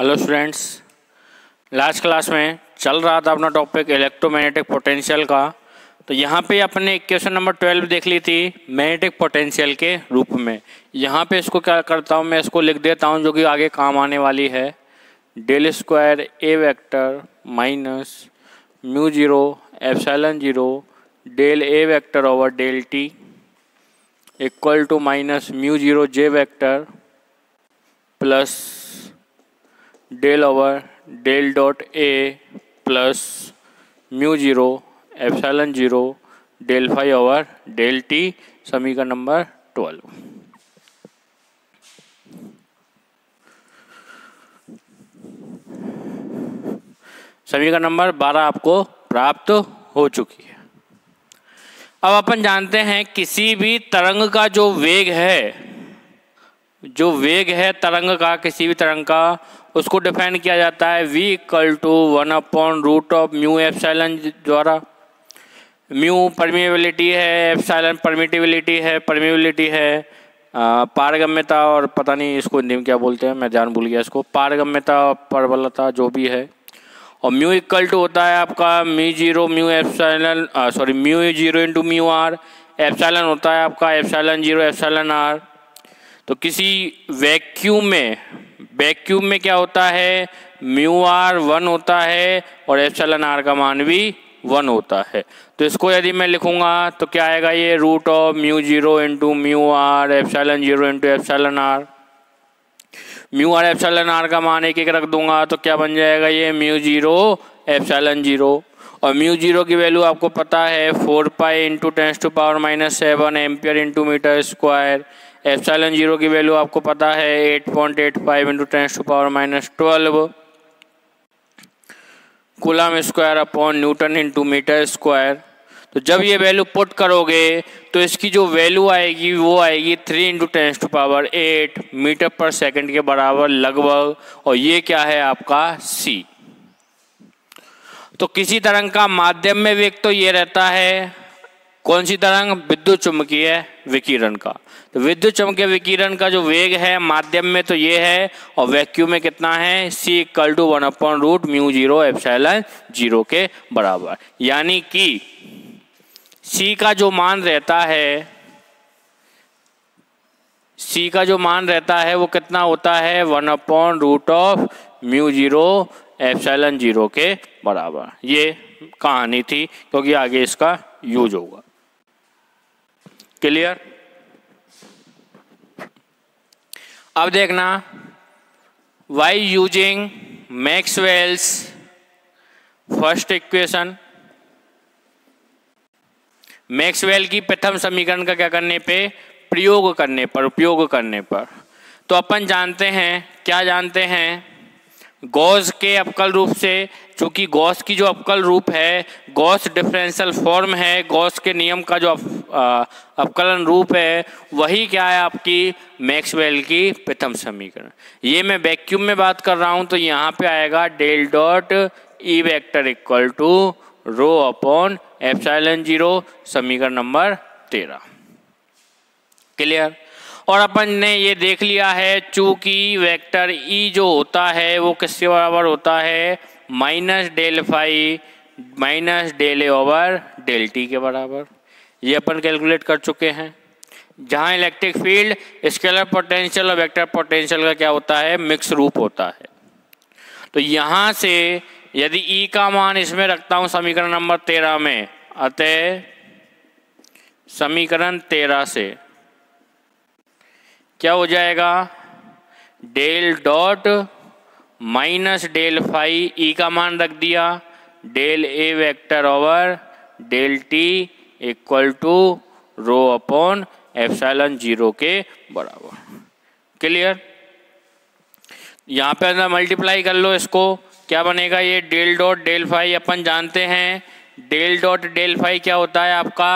Hello students, last class में चल रहा था अपना टॉपिक इलेक्ट्रोमैग्नेटिक पोटेंशियल का। तो यहाँ पे अपने इक्वेशन नंबर 12 देख ली थी मैग्नेटिक पोटेंशियल के रूप में। यहाँ पे इसको क्या करता हूँ, मैं इसको लिख देता हूँ जो कि आगे काम आने वाली है। Del square A vector minus mu zero epsilon zero del A vector over del T equal to minus mu zero J vector plus del over del dot A plus mu zero epsilon zero del phi over del T, समीकरण number 12। समीकरण number 12 आपको प्राप्त हो चुकी है। अब अपन जानते हैं किसी भी तरंग का जो वेग है तरंग का, किसी भी तरंग का, उसको डिफाइन किया जाता है v इक्वल टू 1/√ऑफ म्यू एप्सिलॉन द्वारा। म्यू परमिएबिलिटी है, एप्सिलॉन परमिटिविलिटी है, पारगम्यता और पता नहीं इसको हिंदी में क्या बोलते हैं, मैं ध्यान भूल गया इसको, पारगम्यता परबलता जो भी है। और म्यू इक्वल टू होता है आपका mu zero into mu R, epsilon होता है आपका एप्सिलॉन जीरो एप्सिलॉन आर। तो किसी वैक्यूम में क्या होता है, म्यू आर 1 होता है और एप्सिलॉन आर का मान भी 1 होता है। तो इसको यदि मैं लिखूंगा तो क्या आएगा, ये root of mu zero into mu R epsilon zero into epsilon R. Mu R epsilon R का मान एक रख दूंगा तो क्या बन जाएगा, ये म्यू जीरो एप्सिलॉन जीरो। और म्यू जीरो की वैल्यू आपको पता है 4 पाई into 10⁻⁷ ampere into metre square. Epsilon zero की वैल्यू आपको पता है 8.85 into 10⁻12 coulomb square upon newton into metre square. तो जब ये वैल्यू पुट करोगे तो इसकी जो वैल्यू आएगी वो आएगी 3 इंटू 10⁸ मीटर पर सेकंड के बराबर लगभग। और ये क्या है आपका c। तो किसी तरंग का माध्यम में वेग तो ये रहता है, कौन सी तरंग, विद्युत चुम्बकीय विकिरण का। तो विद्युत चुम्बकीय विकिरण का जो वेग है माध्यम में तो ये है, और वैक्यूम में कितना है, c equal to 1/√ mu zero epsilon zero के बराबर। यानी कि c का जो मान रहता है वो कितना होता है, 1/√ म्यू जीरो एप्सिलॉन जीरो के बराबर। ये कहानी थी क्योंकि आगे इसका यूज होगा। क्लियर। अब देखना, why using Maxwell's first equation, Maxwell की प्रथम समीकरण का क्या करने पे, उपयोग करने पर। तो अपन जानते हैं गॉस के अवकल रूप से, चूंकि गॉस की जो अवकल रूप है, गॉस डिफरेंशियल फॉर्म है, गॉस के नियम का जो अवकलन रूप है वही क्या है आपकी मैक्सवेल की प्रथम समीकरण। ये मैं वैक्यूम में बात कर रहा हूं तो यहाँ पे आएगा del dot E vector equal to rho upon epsilon zero, समीकरण नंबर 13। क्लियर। और अपन ने ये देख लिया है चूंकि वेक्टर ई जो होता है वो किसके बराबर होता है, minus del phi minus del A over del T के बराबर। ये अपन कैलकुलेट कर चुके हैं। जहाँ इलेक्ट्रिक फील्ड, स्केलर पोटेंशियल और वेक्टर पोटेंशियल का क्या होता है, मिक्स रूप होता है। तो यहाँ से यदि ई का मान इसमें रखता हूँ समीकरण नंबर 13 में, अतः समीकरण 13 से क्या हो जाएगा, del dot minus del phi, E का मान रख दिया, del A vector over del T equal to rho upon epsilon zero के बराबर। क्लियर। यहाँ पे अंदर मल्टीप्लाई कर लो इसको, क्या बनेगा, ये डेल डॉट डेल फाई अपन जानते हैं, डेल डॉट डेल फाई क्या होता है आपका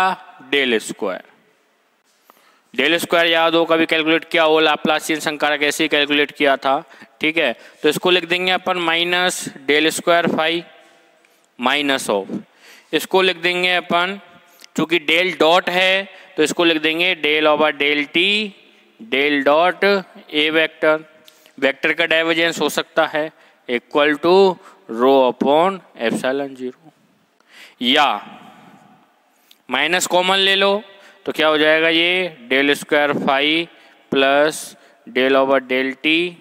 डेल स्क्वायर। डेल स्क्वायर याद हो, कभी कैलकुलेट किया हो, लाप्लासियन संकारक ऐसे ही कैलकुलेट किया था, ठीक है। तो इसको लिख देंगे अपन minus del square phi minus of, इसको लिख देंगे अपन, चूंकि डेल डॉट है तो इसको लिख देंगे del over del T del dot A vector vector का डाइवर्जेंस हो सकता है equal to rho upon epsilon 0, या माइनस कॉमन ले लो तो क्या हो जाएगा, ये del square phi plus del over del T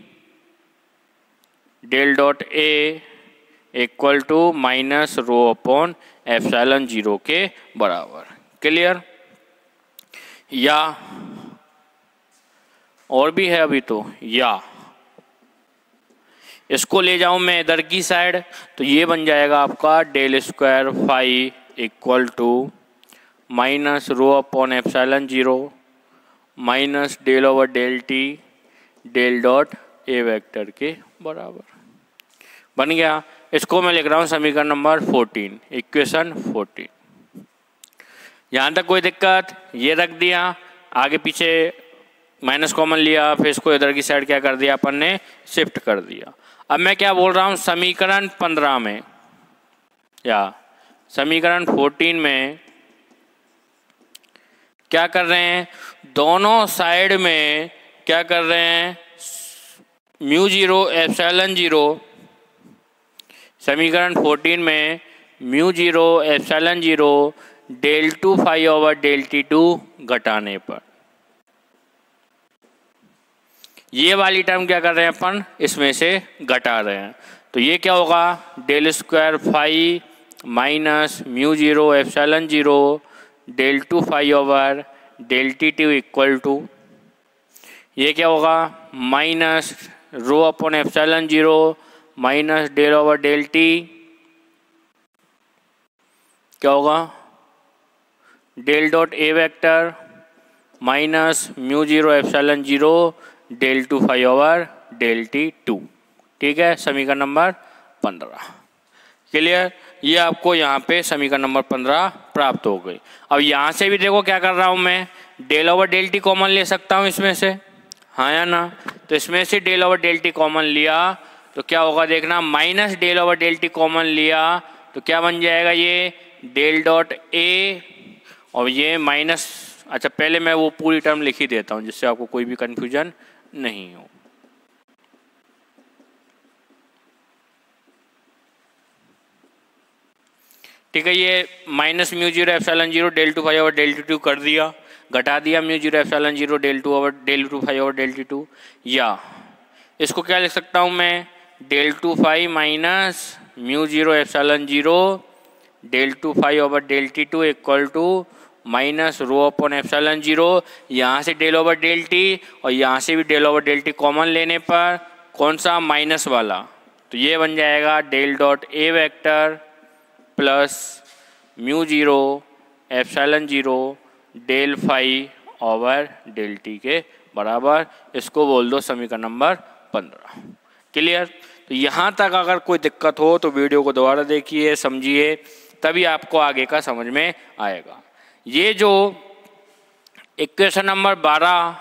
del dot A equal to minus rho upon epsilon 0 के बराबर। क्लियर? या और भी है अभी तो, या इसको ले जाऊं मैं इधर की साइड तो ये बन जाएगा आपका del square phi equal to minus rho upon epsilon 0 minus del over del T del dot A vector के बराबर बन गया। इसको मैं लिख रहा हूँ समीकरण नंबर 14, इक्वेशन 14। यहाँ तक कोई दिक्कत? ये रख दिया, आगे पीछे माइनस कॉमन लिया, फिर इसको इधर की साइड क्या कर दिया अपन ने, शिफ्ट कर दिया। अब मैं क्या बोल रहा हूँ, समीकरण 15 में या समीकरण 14 में क्या कर रहे हैं, दोनों साइड में क्या कर रहे हैं, म्यू 0 एप्सिलॉन 0, समीकरण 14 में mu 0 epsilon 0 del 2 phi over del T2 घटाने पर ये वाली टर्म क्या कर रहे हैं अपन, इसमें से घटा रहे हैं। तो ये क्या होगा, del square phi minus mu 0 epsilon 0 del 2 phi over del T2 equal to, ये क्या होगा, minus rho upon epsilon 0 minus del over del T, क्या होगा, del dot A vector minus mu 0 epsilon 0 del 2 phi over del T2। ठीक है, समीकरण number 15। Clear? ये आपको यहाँ पे समीकरण नंबर 15 प्राप्त हो गई। अब यहाँ से भी देखो क्या कर रहा हूँ मैं, del over del T common ले सकता हूँ इसमें से, हाँ या ना? तो इसमें से del over del T common लिया तो क्या होगा देखना, minus del over del T common लिया तो क्या बन जाएगा, ये डेल डॉट ए और ये माइनस, अच्छा पहले मैं वो पूरी टर्म लिख ही देता हूँ जिससे आपको कोई भी कन्फ्यूजन नहीं हो। ठीक है, ये minus mu 0 epsilon 0 del 2 phi over del T2 कर दिया, घटा दिया mu 0 epsilon 0 del 2 phi over del T2, या इसको क्या लिख सकता हूँ मैं, del 2 phi minus mu 0 epsilon 0 del 2 phi over del T2 equal to minus rho upon epsilon 0, यहाँ से डेल ओवर डेल टी और यहाँ से भी del over del T common लेने पर कौन सा, माइनस वाला, तो ये बन जाएगा del dot A vector plus mu 0 epsilon 0 del phi over del T के बराबर। इसको बोल दो समीकरण नंबर 15। क्लियर? तो यहाँ तक अगर कोई दिक्कत हो तो वीडियो को दोबारा देखिए, समझिए, तभी आपको आगे का समझ में आएगा। ये जो इक्वेशन नंबर 12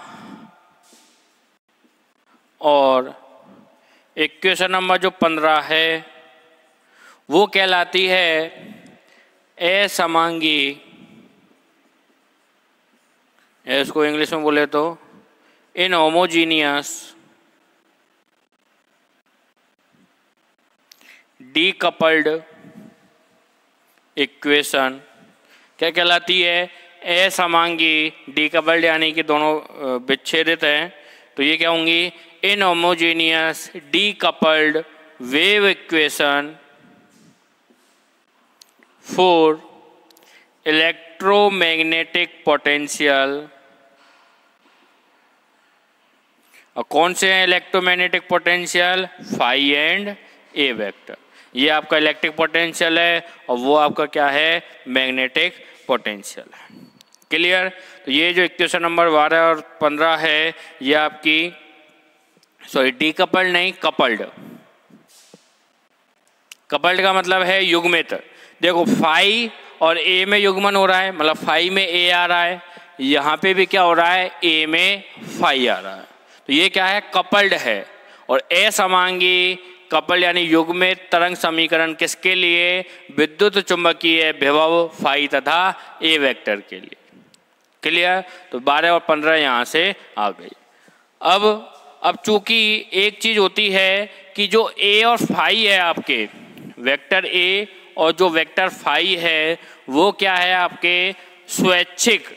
और इक्वेशन नंबर जो 15 है वो कहलाती है असमांगी, इसको इंग्लिश में बोले तो इनहोमोजीनियस डीकपल्ड इक्वेशन। क्या कहलाती है, असमांगी, डीकपल्ड यानी कि दोनों विच्छेदित हैं, तो ये क्या होंगी, inhomogeneous decoupled wave equation for electromagnetic potential. और कौन से हैं electromagnetic potential, phi and A vector. ये आपका इलेक्ट्रिक पोटेंशियल है और वो आपका क्या है, मैग्नेटिक पोटेंशियल है। क्लियर? तो ये जो इक्वेशन नंबर 12 और 15 है ये आपकी, सॉरी डीकपल्ड नहीं, कपल्ड। कपल्ड का मतलब है युग्मित। देखो फाई और ए में युग्मन हो रहा है, मतलब फाई में ए आ रहा है, यहाँ पे भी क्या हो रहा है, ए में फाई आ रहा है, तो ये क्या है, कपल्ड है। और असमांगी कपल यानी युग्मित तरंग समीकरण किसके लिए, विद्युत चुंबकीय विभव फाई तथा ए वेक्टर के लिए। क्लियर? तो 12 और 15 यहाँ से आ गई। अब अब चूंकि एक चीज होती है कि जो ए और फाई है आपके, वेक्टर ए और जो वेक्टर फाई है वो क्या है आपके स्वैच्छिक,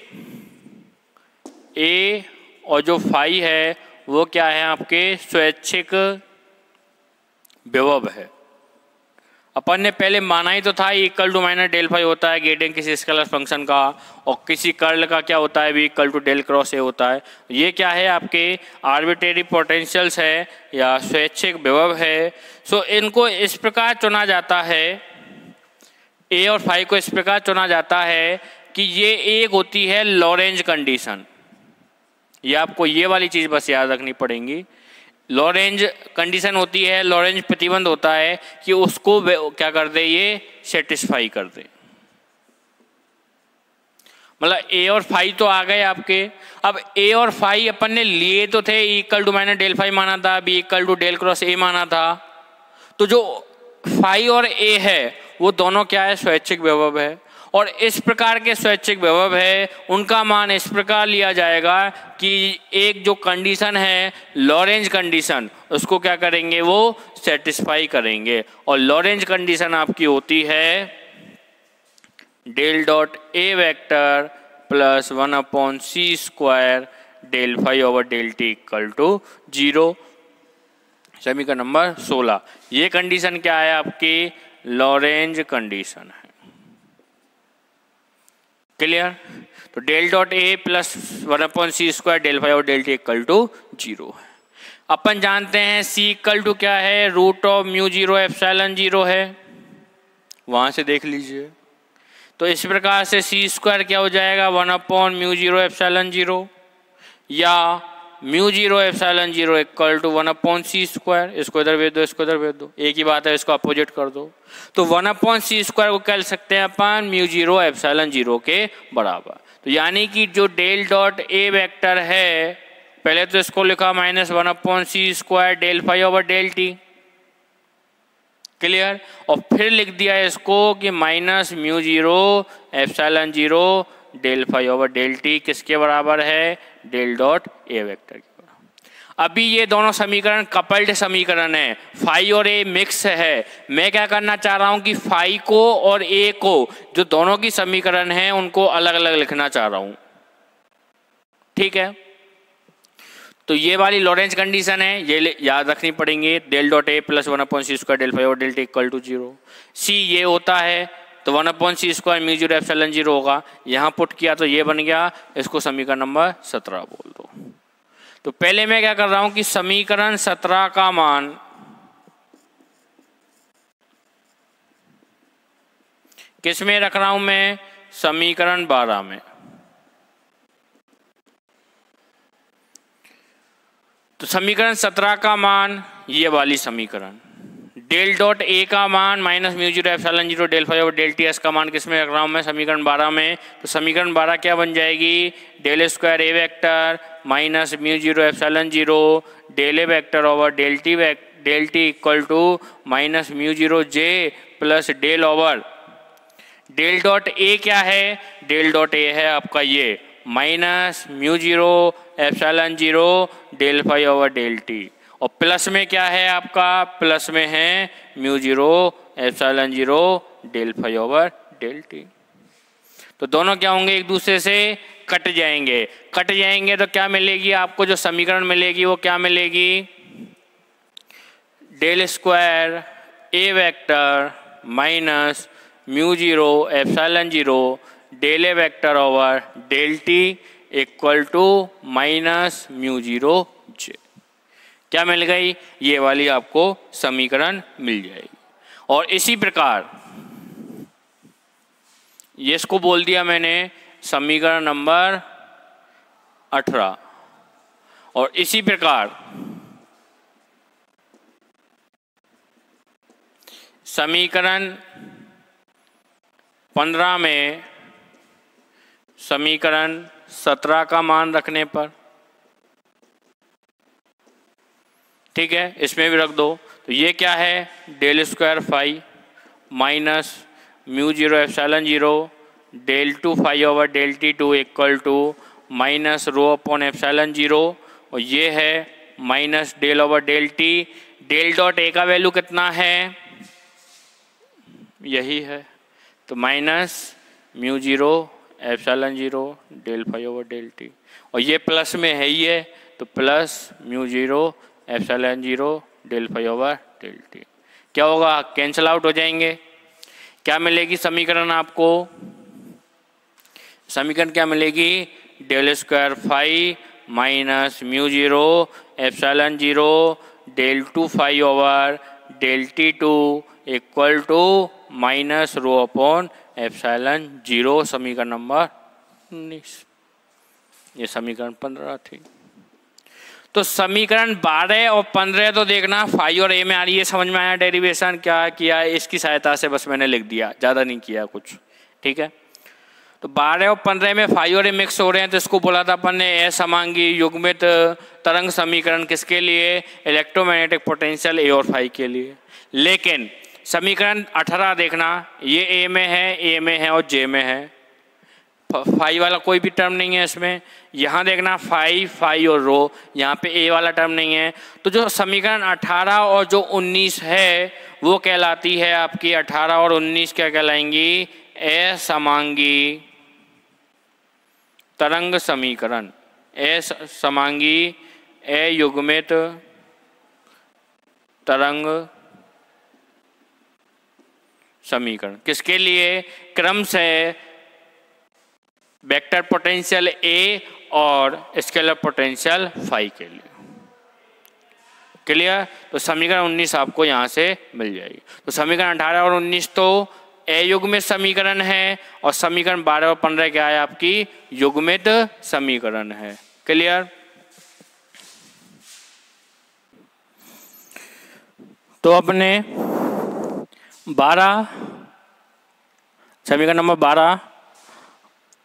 ए और जो फाई है वो क्या है आपके स्वैच्छिक विभव है। अपन ने पहले माना ही तो था equal to minus del phi होता है ग्रेडियंट किसी स्केलर फंक्शन का, और किसी कर्ल का क्या होता है भी equal to del cross A होता है। ये क्या है आपके आर्बिट्रेरी पोटेंशियल्स है या स्वैच्छिक विभव है। सो इनको इस प्रकार चुना जाता है, ए और फाई को इस प्रकार चुना जाता है कि ये एक होती है लॉरेंज कंडीशन। ये आपको ये वाली चीज बस याद रखनी पड़ेगी, लॉरेंज कंडीशन होती है, लॉरेंज प्रतिबंध होता है कि उसको क्या कर दे, ये सेटिस्फाई कर दे। मतलब ए और फाई तो आ गए आपके। अब ए और फाई अपन ने लिए तो थे, equal to minus del phi माना था, B equal to del cross A माना था। तो जो फाई और ए है वो दोनों क्या है स्वैच्छिक विभव है, और इस प्रकार के स्वैच्छिक विभव है उनका मान इस प्रकार लिया जाएगा कि एक जो कंडीशन है लॉरेंज कंडीशन, उसको क्या करेंगे वो सेटिस्फाई करेंगे। और लॉरेंज कंडीशन आपकी होती है del dot A vector plus 1/c² del phi over del T equal to 0। समीकरण नंबर 16। ये कंडीशन क्या है आपकी लॉरेंज कंडीशन है। क्लियर? तो del dot A plus 1/c² del phi और डेल टी इक्वल टू 0 है। अपन जानते हैं c इक्वल टू क्या है रूट ऑफ म्यू 0 एप्सिलॉन 0 है, वहां से देख लीजिए। तो इस प्रकार से c² क्या हो जाएगा 1/म्यू 0 एप्सिलॉन 0 या mu 0 epsilon 0 equal to 1/c²। इसको इधर भेज दो, इसको इधर भेज दो, एक ही बात है, इसको अपोजिट कर दो। तो 1/c² को कह सकते हैं अपन म्यू 0 एप्सिलॉन 0 के बराबर। तो यानी कि जो डेल डॉट ए वेक्टर है, पहले तो इसको लिखा minus 1/c² del phi over del T. Clear? और फिर लिख दिया इसको कि minus mu 0 epsilon 0 del phi over del T किसके बराबर है डेल डॉट ए वेक्टर के बराबर। अभी ये दोनों समीकरण कपल्ड समीकरण है, फाई और ए मिक्स है। मैं क्या करना चाह रहा हूं कि फाई को और ए को, जो दोनों की समीकरण है, उनको अलग अलग लिखना चाह रहा हूं। ठीक है? तो ये वाली लॉरेंज कंडीशन है, ये याद रखनी पड़ेंगे, del dot A plus 1/c² del phi over del T equal to 0। C ये होता है तो 1/c² म्यू 0 एप्सिलॉन 0 होगा, यहाँ पुट किया तो ये बन गया। इसको समीकरण नंबर 17 बोल दो। तो पहले मैं क्या कर रहा हूं कि समीकरण 17 का मान किस में रख रहा हूं मैं, समीकरण 12 में। तो समीकरण 17 का मान ये वाली समीकरण, डेल डॉट ए का मान minus mu 0 epsilon 0 del phi over del T, S का मान किस में रख रहा हूं मैं समीकरण 12 में। तो समीकरण 12 क्या बन जाएगी del square A vector minus mu 0 epsilon 0 del A vector over del T equal to minus mu 0 J plus del over del dot A क्या है, डेल डॉट ए है आपका ये minus mu 0 epsilon 0 del phi over del T, और plus में क्या है आपका, प्लस में है mu 0 epsilon 0 del phi over del T. तो दोनों क्या होंगे एक दूसरे से कट जाएंगे। कट जाएंगे तो क्या मिलेगी आपको, जो समीकरण मिलेगी वो क्या मिलेगी, del square A vector minus mu 0 epsilon 0 del A vector over del T equal to minus mu 0 J. क्या मिल गई, ये वाली आपको समीकरण मिल जाएगी। और इसी प्रकार ये इसको बोल दिया मैंने समीकरण नंबर 18। और इसी प्रकार समीकरण 15 में समीकरण 17 का मान रखने पर, ठीक है, इसमें भी रख दो। तो ये क्या है del square phi minus mu 0 epsilon 0 del 2 phi over del T 2 equal to minus rho upon epsilon 0, और ये है minus del over del T. Del dot A का वैल्यू कितना है, यही है, तो minus mu zero epsilon zero del phi over del T, और ये प्लस में है ही है, तो plus mu zero epsilon zero del phi over del T. क्या होगा, कैंसिल आउट हो जाएंगे। क्या मिलेगी समीकरण आपको, समीकरण क्या मिलेगी, del square phi minus mu zero epsilon zero del two phi over del T two equal to minus rho upon epsilon zero. समीकरण नंबर 19, ये समीकरण 15 थी। तो समीकरण 12 और 15 तो देखना फाई और ए में आ रही है, समझ में आया डेरिवेशन क्या किया है, इसकी सहायता से बस मैंने लिख दिया, ज़्यादा नहीं किया कुछ, ठीक है। तो 12 और 15 में फाई और ए मिक्स हो रहे हैं, तो इसको बोला था अपन ने असमांगी युग्मित तरंग समीकरण, किसके लिए, इलेक्ट्रोमैग्नेटिक पोटेंशियल ए और फाई के लिए। लेकिन समीकरण 18 देखना, ये ए में है, ए में है और जे में है, फाई वाला कोई भी टर्म नहीं है इसमें। यहाँ देखना फाई, फाई और रो, यहाँ पे ए वाला टर्म नहीं है। तो जो समीकरण 18 और जो 19 है वो कहलाती है आपकी, 18 और 19 क्या कहलाएंगी, असमांगी तरंग समीकरण, असमांगी अयुग्मित तरंग समीकरण। किसके लिए, क्रम से वेक्टर पोटेंशियल ए और स्केलर पोटेंशियल फाई के लिए। क्लियर। तो समीकरण 19 आपको यहाँ से मिल जाएगी। तो समीकरण 18 और 19 तो अयुग्मित समीकरण है, और समीकरण 12 और 15 क्या है आपकी, युग्मित समीकरण है। क्लियर। तो अपने 12 समीकरण नंबर 12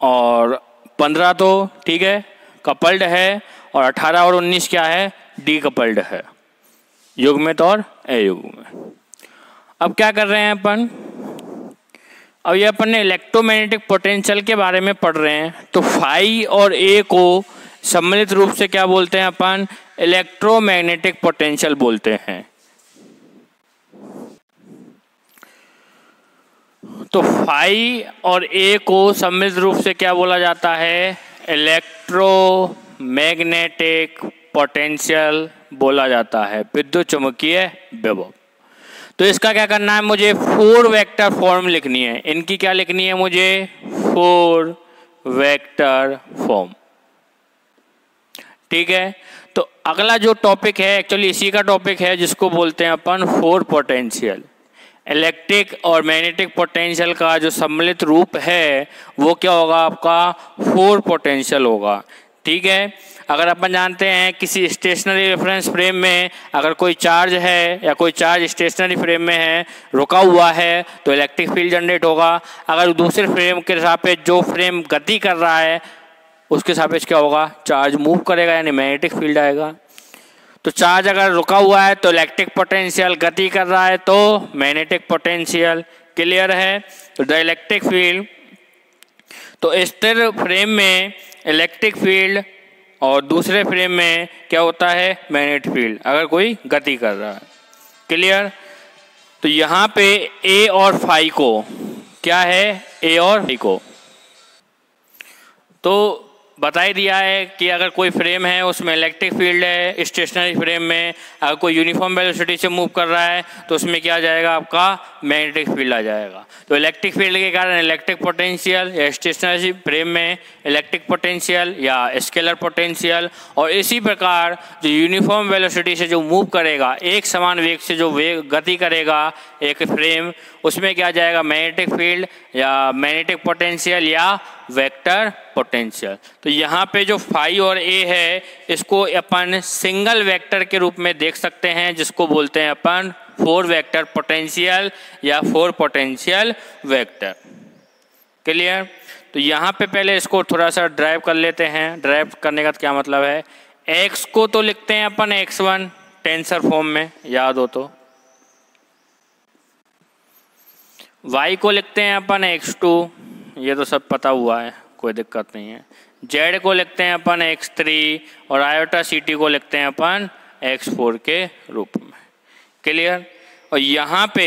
और 15 तो ठीक है कपल्ड है, और 18 और 19 क्या है, डी कपल्ड है, युग्मित और अयुग्मित। अब क्या कर रहे हैं अपन, अब ये अपन ने इलेक्ट्रोमैग्नेटिक पोटेंशियल के बारे में पढ़ रहे हैं। तो फाई और ए को सम्मिलित रूप से क्या बोलते हैं अपन, इलेक्ट्रोमैग्नेटिक पोटेंशियल बोलते हैं। तो फाई और ए को सम्मिलित रूप से क्या बोला जाता है, इलेक्ट्रोमैग्नेटिक पोटेंशियल बोला जाता है, विद्युत चुंबकीय विभव। तो इसका क्या करना है, मुझे 4 वेक्टर फॉर्म लिखनी है। इनकी क्या लिखनी है मुझे, 4 वेक्टर फॉर्म। ठीक है। तो अगला जो टॉपिक है एक्चुअली इसी का टॉपिक है, जिसको बोलते हैं अपन 4 पोटेंशियल। इलेक्ट्रिक और मैग्नेटिक पोटेंशियल का जो सम्मिलित रूप है वो क्या होगा आपका, 4 पोटेंशियल होगा। ठीक है। अगर अपन जानते हैं किसी स्टेशनरी रेफरेंस फ्रेम में अगर कोई चार्ज है या कोई चार्ज स्टेशनरी फ्रेम में है, रुका हुआ है, तो इलेक्ट्रिक फील्ड जनरेट होगा। अगर दूसरे फ्रेम के सापेक्ष जो फ्रेम गति कर रहा है उसके सापेक्ष क्या होगा, चार्ज मूव करेगा, यानी मैग्नेटिक फील्ड आएगा। तो चार्ज अगर रुका हुआ है तो इलेक्ट्रिक पोटेंशियल, गति कर रहा है तो मैग्नेटिक पोटेंशियल। क्लियर है। तो द इलेक्ट्रिक फील्ड, तो स्थिर फ्रेम में इलेक्ट्रिक फील्ड और दूसरे फ्रेम में क्या होता है, मैग्नेटिक फील्ड, अगर कोई गति कर रहा है। क्लियर। तो यहाँ पे ए और फाई को क्या है, ए और फाई को तो बता ही दिया है कि अगर कोई फ्रेम है उसमें इलेक्ट्रिक फील्ड है, स्टेशनरी फ्रेम में अगर कोई यूनिफॉर्म वेलोसिटी से मूव कर रहा है तो उसमें क्या आ जाएगा आपका, मैग्नेटिक फील्ड आ जाएगा। तो इलेक्ट्रिक फील्ड के कारण इलेक्ट्रिक पोटेंशियल या स्टेशनरी फ्रेम में इलेक्ट्रिक पोटेंशियल या स्केलर पोटेंशियल, और इसी प्रकार जो यूनिफॉर्म वेलोसिटी से जो मूव करेगा, एक समान वेग से जो वेग गति करेगा एक फ्रेम, उसमें क्या आ जाएगा, मैग्नेटिक फील्ड या मैग्नेटिक पोटेंशियल या वेक्टर पोटेंशियल। तो यहाँ पे जो फाई और ए है इसको अपन सिंगल वेक्टर के रूप में देख सकते हैं, जिसको बोलते हैं अपन 4 वेक्टर पोटेंशियल या 4 पोटेंशियल वेक्टर। क्लियर। तो यहाँ पे पहले इसको थोड़ा सा ड्राइव कर लेते हैं। ड्राइव करने का क्या मतलब है, एक्स को तो लिखते हैं अपन x1 टेंसर फॉर्म में, याद हो तो, y को लिखते हैं अपन x2, ये तो सब पता हुआ है, कोई दिक्कत नहीं है। z को लिखते हैं अपन x3 और आयोटा ct को लिखते हैं अपन x4 के रूप में। क्लियर। और यहाँ पे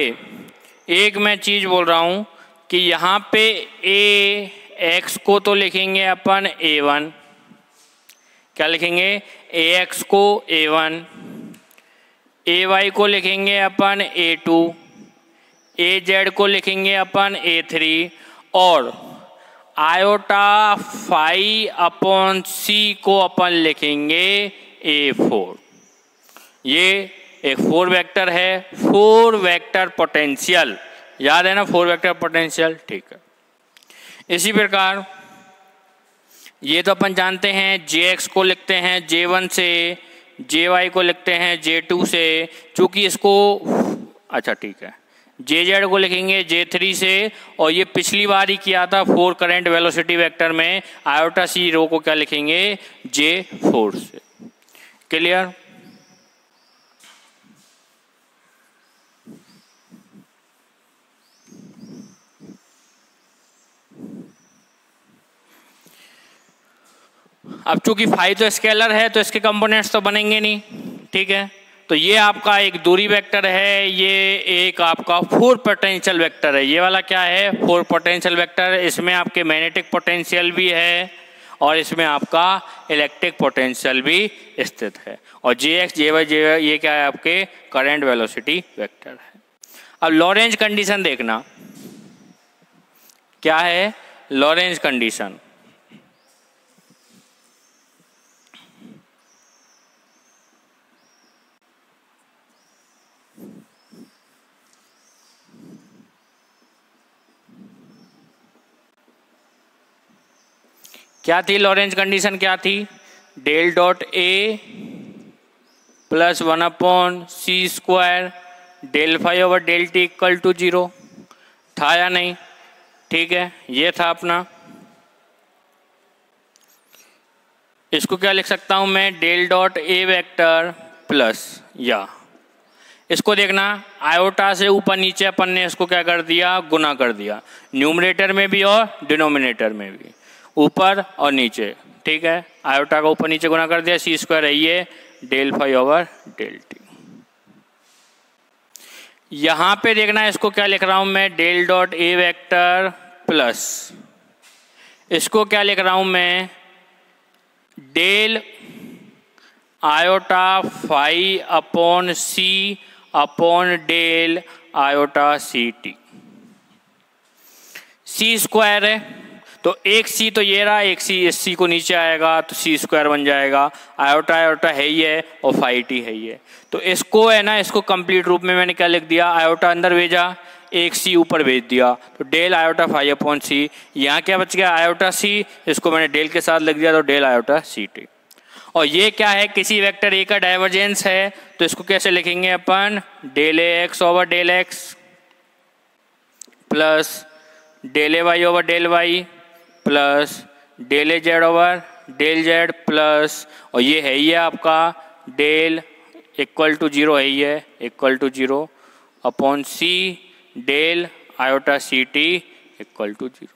एक मैं चीज़ बोल रहा हूँ कि यहाँ पे ax को तो लिखेंगे अपन a1, क्या लिखेंगे, ax को a1, ay को लिखेंगे अपन a2, az को लिखेंगे अपन a3 और आयोटा फाई अपॉन सी को अपन लिखेंगे a4। ये एक 4 वेक्टर है, 4 वेक्टर पोटेंशियल, याद है ना 4 वेक्टर पोटेंशियल, ठीक है। इसी प्रकार ये तो अपन जानते हैं jx को लिखते हैं j1 से, jy को लिखते हैं j2 से, चूंकि इसको अच्छा ठीक है, jz को लिखेंगे j3 से, और ये पिछली बार ही किया था 4 करंट वेलोसिटी वेक्टर में, आयोटा सी रो को क्या लिखेंगे j4 से। क्लियर। अब चूंकि फाई तो स्केलर है तो इसके कंपोनेंट्स तो बनेंगे नहीं, ठीक है। तो ये आपका एक दूरी वेक्टर है, ये एक आपका 4 पोटेंशियल वेक्टर है। ये वाला क्या है 4 पोटेंशियल वेक्टर, इसमें आपके मैग्नेटिक पोटेंशियल भी है और इसमें आपका इलेक्ट्रिक पोटेंशियल भी स्थित है। और jx jy ये क्या है आपके करंट वेलोसिटी वेक्टर है। अब लॉरेंज कंडीशन देखना, क्या है लॉरेंज कंडीशन। क्या थी लॉरेंज कंडीशन, क्या थी, del dot A plus 1/c² del phi over del T equal to 0, था या नहीं, ठीक है। ये था अपना, इसको क्या लिख सकता हूं मैं, del dot A vector plus, या इसको देखना आयोटा से ऊपर नीचे अपन ने इसको क्या कर दिया, गुना कर दिया, न्यूमरेटर में भी और डिनोमिनेटर में भी, ऊपर और नीचे, ठीक है। आयोटा का ऊपर नीचे गुना कर दिया, c² है ये del phi over del T. यहां पे देखना इसको क्या लिख रहा हूं मैं, del dot A vector plus, इसको क्या लिख रहा हूं मैं, del iota phi upon C upon del iota C T. c² है तो एक सी तो ये रहा, एक सी, इस सी को नीचे आएगा तो c² बन जाएगा, आयोटा आयोटा है ही है और फाई टी है ही है। तो इसको है ना, इसको कंप्लीट रूप में मैंने क्या लिख दिया, आयोटा अंदर भेजा, एक सी ऊपर भेज दिया, तो डेल आयोटा फाई अपॉन सी। यहाँ क्या बच गया, आयोटा सी, इसको मैंने डेल के साथ लिख दिया तो डेल आयोटा सी टी। और ये क्या है, किसी वेक्टर ए का डाइवर्जेंस है, तो इसको कैसे लिखेंगे अपन, del A X over del X plus del A Y over del Y plus del A Z over del Z plus, और ये है ही है आपका डेल इक्वल टू 0 है ही है, equal to 0 upon C del iota C T equal to 0।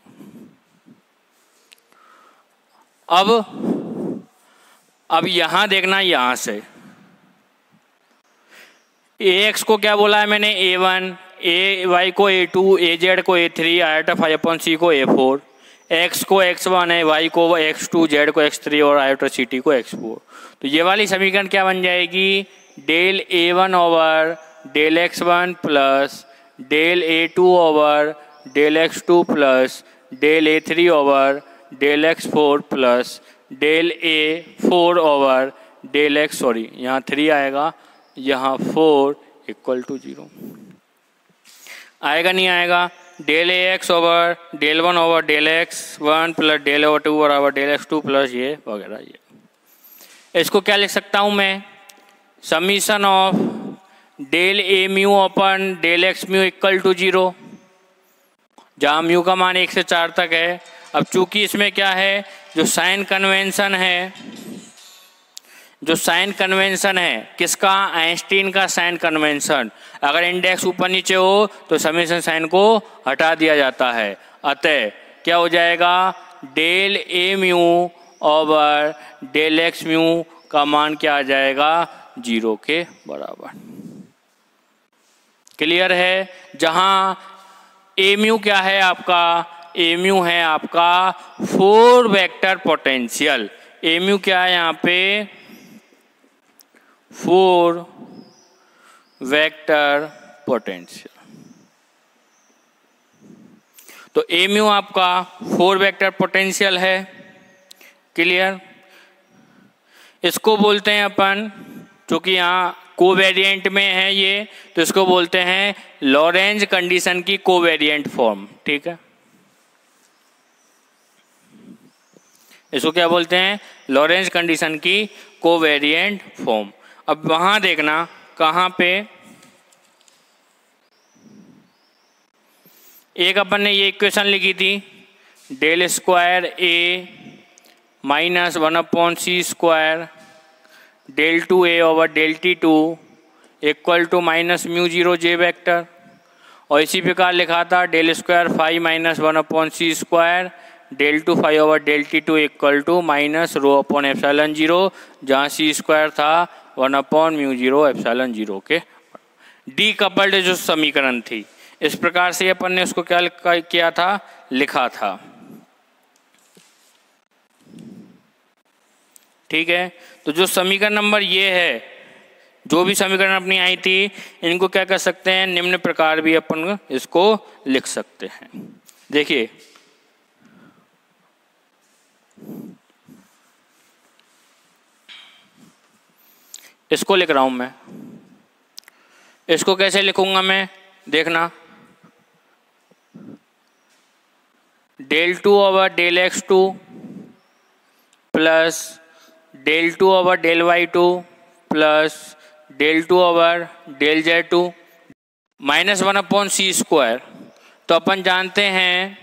अब यहां देखना, यहां से ax को क्या बोला है मैंने, a1, ay को a2, az को a3, iota phi upon C को a4, x को x1 है, y को x2, z को x3 और आयोटा सी टी को x4। तो ये वाली समीकरण क्या बन जाएगी, del a1 over del x1 plus del a2 over del x2 plus del a3 over del x4 plus del a4 over del x, sorry यहाँ 3 आएगा, यहाँ 4 इक्वल टू 0 आएगा, नहीं आएगा, del A X over del 1 over del x1 plus del over 2 over del x2 plus ये वगैरह। ये इसको क्या लिख सकता हूँ मैं, summation of del A mu upon del X mu equal to 0, जहाँ म्यू का मान 1 से 4 तक है। अब चूंकि इसमें क्या है, जो साइन कन्वेंशन है, जो साइन कन्वेंशन है किसका, आइंस्टीन का साइन कन्वेंशन, अगर इंडेक्स ऊपर नीचे हो तो समेशन साइन को हटा दिया जाता है। अतः क्या हो जाएगा, del A mu over del X mu का मान क्या आ जाएगा, 0 के बराबर। क्लियर है? जहां एम्यू क्या है आपका? एम्यू है आपका 4 वेक्टर पोटेंशियल। एम्यू क्या है यहाँ पे? 4 वेक्टर पोटेंशियल। तो एम्यू आपका 4 वेक्टर पोटेंशियल है। क्लियर? इसको बोलते हैं अपन, क्योंकि यहाँ कोवेरिएंट में है ये, तो इसको बोलते हैं लॉरेंज कंडीशन की कोवेरिएंट फॉर्म। ठीक है, इसको क्या बोलते हैं? लॉरेंज कंडीशन की कोवेरिएंट फॉर्म। अब वहां देखना कहाँ पे, एक अपन ने ये इक्वेशन लिखी थी, del square A minus 1/c square del 2a over del t2 equal to minus μ0 j vector. और इसी प्रकार लिखा था del square 5 minus 1/c square del 2 5 over del t2 equal to minus ρ/ε0, जहाँ c स्क्वायर था 1/μ0ε0 के। डी कपल्ड जो समीकरण थी, इस प्रकार से अपन ने उसको क्या किया था? लिखा था। ठीक है, तो जो समीकरण नंबर ये है, जो भी समीकरण अपनी आई थी, इनको क्या कर सकते हैं? निम्न प्रकार भी अपन इसको लिख सकते हैं। देखिए, इसको लिख रहा हूं मैं। इसको कैसे लिखूंगा मैं? देखना, del 2 over del x2 plus del 2 over del y2 plus del 2 over del z2 minus 1/c square. तो अपन जानते हैं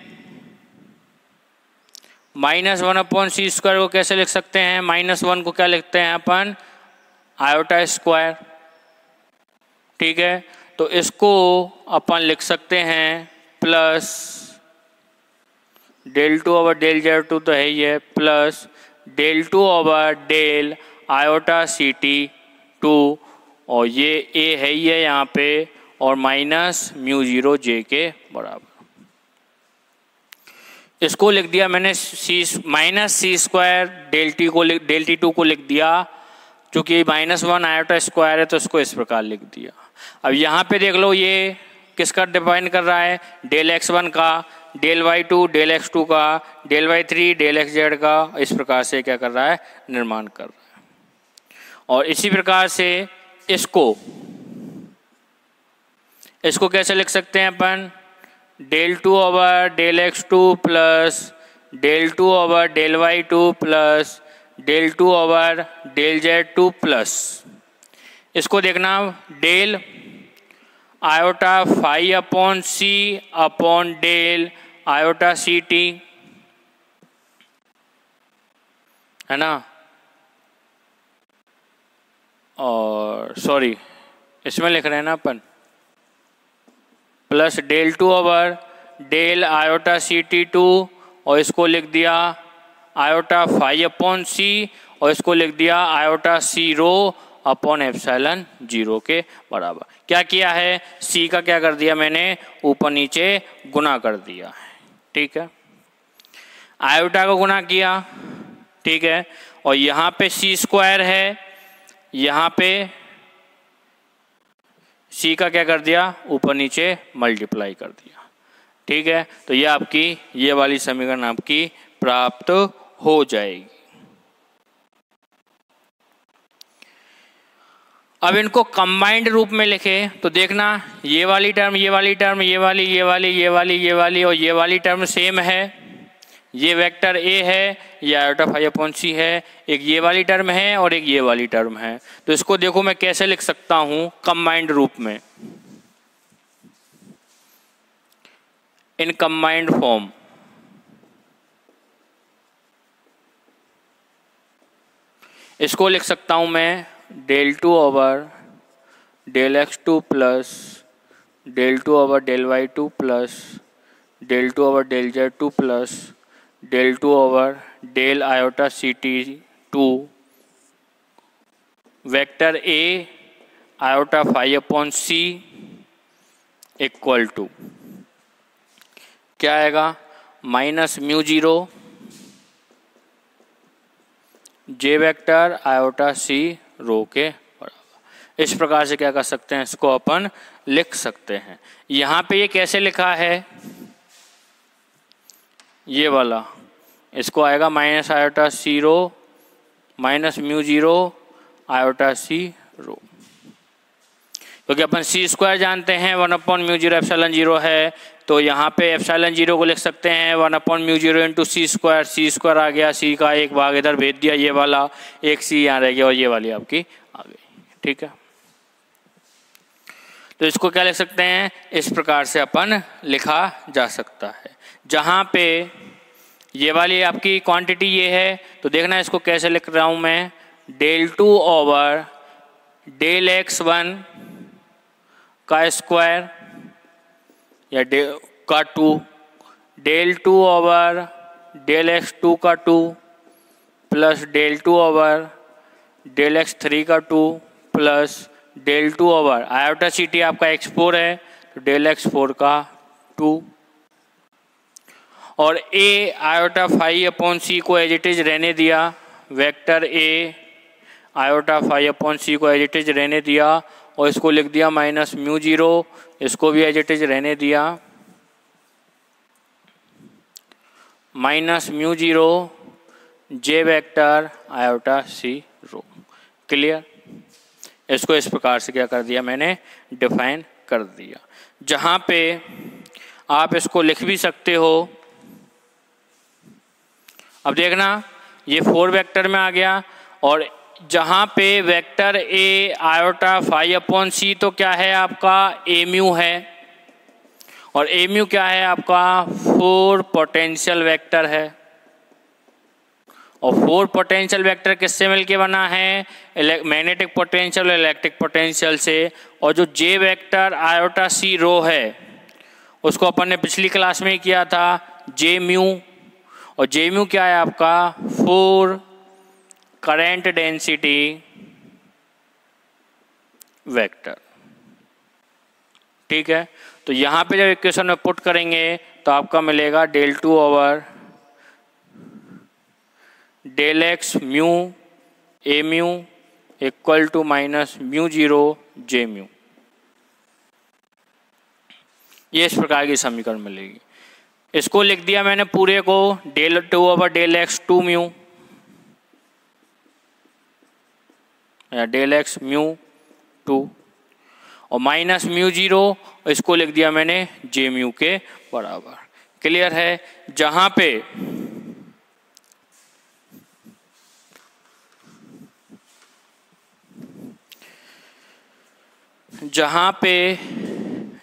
माइनस 1/c स्क्वायर को कैसे लिख सकते हैं? -1 को क्या लिखते हैं अपन? Iota square. ठीक है, तो इसको अपन लिख सकते हैं plus del 2 over del z2 तो है ही है, plus del 2 over del iota ct2, और ये a है ही है यहाँ पे, और माइनस μ0 j के बराबर। इसको लिख दिया मैंने minus c square del t2 को लिख दिया, क्योंकि -1 आयोटा स्क्वायर है तो इसको इस प्रकार लिख दिया। अब यहाँ पे देख लो, ये किसका डिफाइन कर रहा है? del x1 का, del y2 del x2 का, del y3 del xz का, इस प्रकार से क्या कर रहा है? निर्माण कर रहा है। और इसी प्रकार से इसको कैसे लिख सकते हैं अपन? del 2 over del x2 plus del 2 over del y2 plus del 2 over del z2 plus, इसको देखना del iota 5/c upon del iota ct, है ना? और सॉरी, इसमें लिख रहे हैं ना अपन, plus del 2 over del iota ct2, और इसको लिख दिया आयोटा 5/c, और इसको लिख दिया आयोटा c रो अपॉन एप्सिलॉन 0 के बराबर। क्या किया है? c का क्या कर दिया मैंने? ऊपर नीचे गुना कर दिया है। ठीक है, आयोटा को गुना किया। ठीक है, और यहाँ पे c स्क्वायर है, यहाँ पे c का क्या कर दिया? ऊपर नीचे मल्टीप्लाई कर दिया। ठीक है, तो ये आपकी ये वाली समीकरण आपकी प्राप्त हो जाएगी। अब इनको कंबाइंड रूप में लिखे तो देखना, ये वाली टर्म, ये वाली टर्म, ये वाली, ये वाली, ये वाली, ये वाली और ये वाली टर्म सेम है। ये वेक्टर a है, ये आयोटा 5/c है, एक ये वाली टर्म है और एक ये वाली टर्म है। तो इसको देखो मैं कैसे लिख सकता हूं कंबाइंड रूप में, इन कंबाइंड फॉर्म। इसको लिख सकता हूं मैं del 2 over del x2 plus del 2 over del y2 plus del 2 over del z2 plus del 2 over del iota ct2 vector A iota phi upon C equal to क्या आएगा, minus mu zero J vector iota C rho के बराबर। इस प्रकार से क्या कर सकते हैं, इसको अपन लिख सकते हैं। यहाँ पे ये कैसे लिखा है, ये वाला, इसको आएगा minus iota C rho minus mu zero iota C रो, क्योंकि अपन सी स्क्वायर जानते हैं 1 म्यू जीरो एप्सिलॉन जीरो है, तो यहाँ पे एप्सिलॉन जीरो को लिख सकते हैं 1 म्यू जीरो इंटू सी स्क्वायर आ गया, सी का एक भाग इधर भेज दिया, ये वाला एक सी यहाँ रह गया और ये वाली आपकी आ गई। ठीक है, तो इसको क्या लिख सकते हैं, इस प्रकार से अपन लिखा जा सकता है। जहाँ पे ये वाली आपकी क्वांटिटी ये है, तो देखना इसको कैसे लिख रहा हूँ मैं, del two over del X one का स्क्वायर या का two, del two over del X two का two plus del two over del X three का two plus del two over iota C T आपका एक्स फोर है, तो del X four का two, और A iota phi upon C को as it is रहने दिया, vector A iota phi upon C को एज इट इज रहने दिया, और इसको लिख दिया माइनस म्यू जीरो, इसको भी एज इट इज रहने दिया, minus mu zero J vector iota C रो। क्लियर, इसको इस प्रकार से क्या कर दिया मैंने, डिफाइन कर दिया। जहाँ पे आप इसको लिख भी सकते हो, अब देखना ये 4 वेक्टर में आ गया, और जहाँ पे vector A iota phi upon C तो क्या है आपका ए म्यू है, और ए म्यू क्या है आपका 4 पोटेंशियल वेक्टर है, और 4 पोटेंशियल वेक्टर किससे मिलके बना है, मैग्नेटिक पोटेंशियल और इलेक्ट्रिक पोटेंशियल से। और जो जे वेक्टर आयोटा सी रो है उसको अपन ने पिछली क्लास में किया था जे म्यू, और जे म्यू क्या है आपका 4 करंट डेंसिटी वेक्टर। ठीक है, तो यहाँ पे जब इक्वेशन में पुट करेंगे तो आपका मिलेगा del two over del X mu A mu equal to minus mu zero J mu, ये इस प्रकार की समीकरण मिलेगी। इसको लिख दिया मैंने पूरे को del two over del X two mu या डेल एक्स म्यू टू, और माइनस म्यू जीरो, इसको लिख दिया मैंने जे म्यू के बराबर। क्लियर है, जहां पे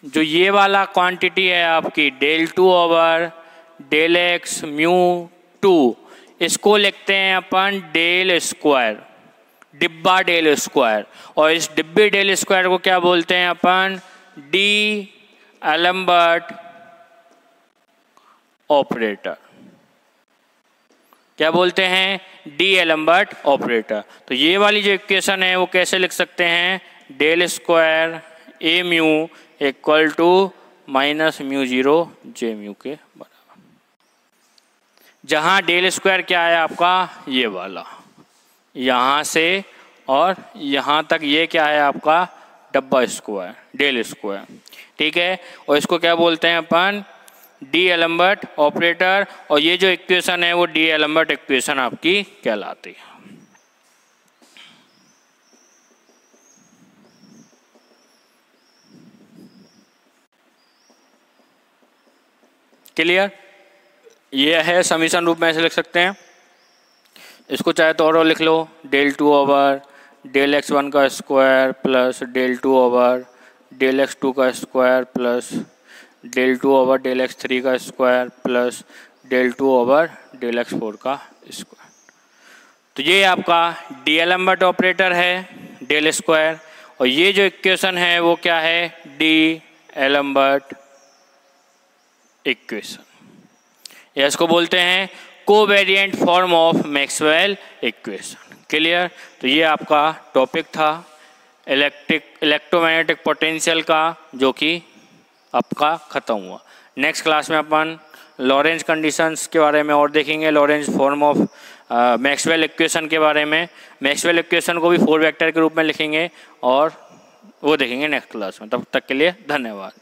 जो ये वाला क्वांटिटी है आपकी del two over del X mu two, इसको लिखते हैं अपन डेल स्क्वायर, डिब्बा डेल स्क्वायर, और इस डिब्बे डेल स्क्वायर को क्या बोलते हैं अपन, डी एलम्बर्ट ऑपरेटर। क्या बोलते हैं, डी एलम्बर्ट ऑपरेटर। तो ये वाली जो इक्वेशन है वो कैसे लिख सकते हैं, del square A mu equal to minus mu zero J mu के बराबर। जहां डेल स्क्वायर क्या है आपका, ये वाला, यहाँ से और यहाँ तक ये क्या है आपका डब्बा स्क्वायर डेल स्क्वायर। ठीक है, और इसको क्या बोलते हैं अपन, डी एलम्बर्ट ऑपरेटर, और ये जो इक्वेशन है वो डी एलम्बर्ट इक्वेशन आपकी कहलाती है। क्लियर, ये है समीशन रूप में ऐसे लिख सकते हैं। इसको चाहे तो और लिख लो, del two over del X one का square plus del two over del X two का square plus del two over del X three का square plus del two over del X four का स्क्वायर। तो ये आपका d'Alembert operator है del square, और ये जो इक्वेशन है वो क्या है, डी एलम्बर्ट इक्वेशन, या इसको बोलते हैं covariant form of Maxwell equation. Clear. तो ये आपका टॉपिक था इलेक्ट्रोमैग्नेटिक पोटेंशियल का, जो कि आपका ख़त्म हुआ। नेक्स्ट क्लास में अपन लॉरेंज कंडीशंस के बारे में और देखेंगे, Lorenz form of Maxwell equation के बारे में। मैक्सवेल इक्वेशन को भी 4 वेक्टर के रूप में लिखेंगे और वो देखेंगे नेक्स्ट क्लास में। तब तक के लिए धन्यवाद।